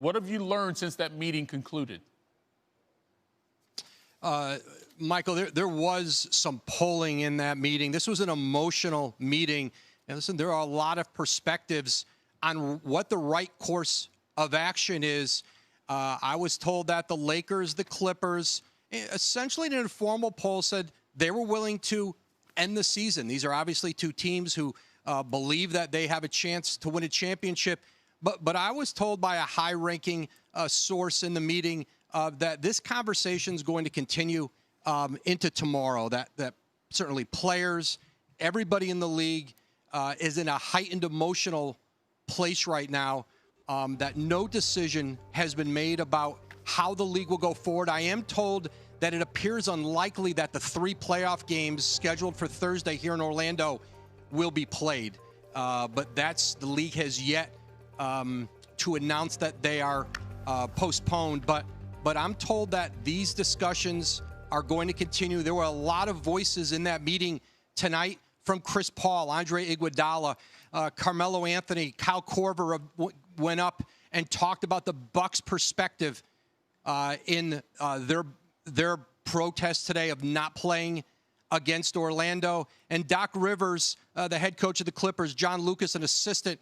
What have you learned since that meeting concluded? Michael, there was some polling in that meeting. This was an emotional meeting. And listen, there are a lot of perspectives on what the right course of action is. I was told that the Lakers, the Clippers, essentially in an informal poll said they were willing to end the season. These are obviously two teams who believe that they have a chance to win a championship. But I was told by a high-ranking source in the meeting that this conversation is going to continue into tomorrow, that certainly players, everybody in the league is in a heightened emotional place right now, that no decision has been made about how the league will go forward. I am told that it appears unlikely that the 3 playoff games scheduled for Thursday here in Orlando will be played. But the league has yet to announce that they are postponed. But I'm told that these discussions are going to continue. There were a lot of voices in that meeting tonight from Chris Paul, Andre Iguodala, Carmelo Anthony, Kyle Korver went up and talked about the Bucks' perspective in their protest today of not playing against Orlando. And Doc Rivers, the head coach of the Clippers, John Lucas, an assistant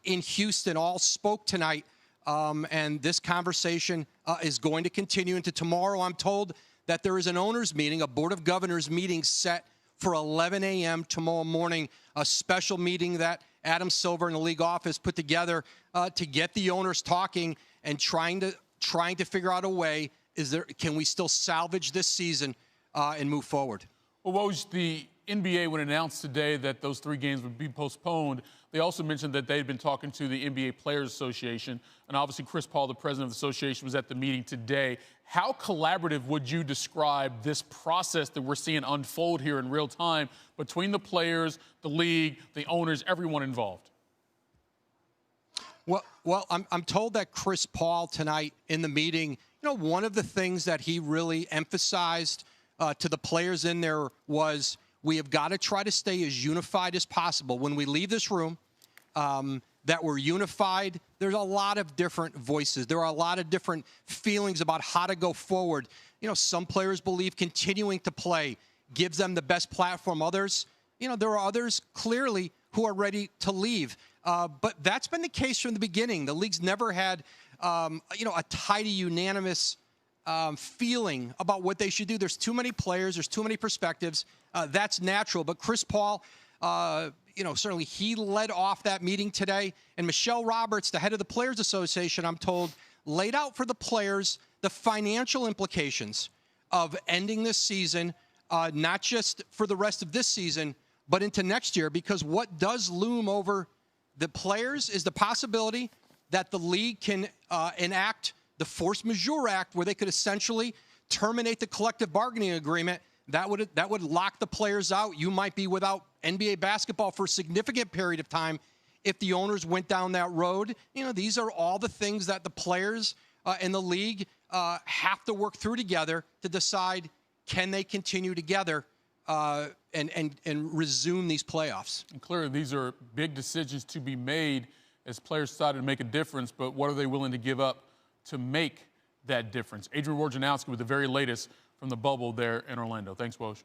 in Houston, all spoke tonight. And this conversation is going to continue into tomorrow. I'm told that there is an owners meeting, a board of governors meeting set for 11 a.m. tomorrow morning, a special meeting that Adam Silver and the league office put together to get the owners talking and trying to figure out a way. Can we still salvage this season and move forward? Well, Woj, the NBA, when announced today that those 3 games would be postponed, they also mentioned that they'd been talking to the NBA Players Association, and obviously Chris Paul, the president of the association, was at the meeting today. How collaborative would you describe this process that we're seeing unfold here in real time between the players, the league, the owners, everyone involved? Well, I'm told that Chris Paul tonight in the meeting, one of the things that he really emphasized to the players in there was we have got to try to stay as unified as possible. When we leave this room, that we're unified. There's a lot of different voices. There are a lot of different feelings about how to go forward. Some players believe continuing to play gives them the best platform. Others, there are others clearly who are ready to leave. But that's been the case from the beginning. The league's never had, a tidy, unanimous feeling about what they should do. There's too many players. There's too many perspectives. That's natural. But Chris Paul, certainly he led off that meeting today. And Michelle Roberts, the head of the Players Association, I'm told, laid out for the players the financial implications of ending this season, not just for the rest of this season, but into next year. Because what does loom over the players is the possibility that the league can enact the Force Majeure Act, where they could essentially terminate the collective bargaining agreement. That would lock the players out. You might be without NBA basketball for a significant period of time if the owners went down that road. These are all the things that the players and the league have to work through together to decide, can they continue together and resume these playoffs. And clearly, these are big decisions to be made as players decided to make a difference, but what are they willing to give up to make that difference? Adrian Wojnarowski with the very latest from the bubble there in Orlando. Thanks, Woj.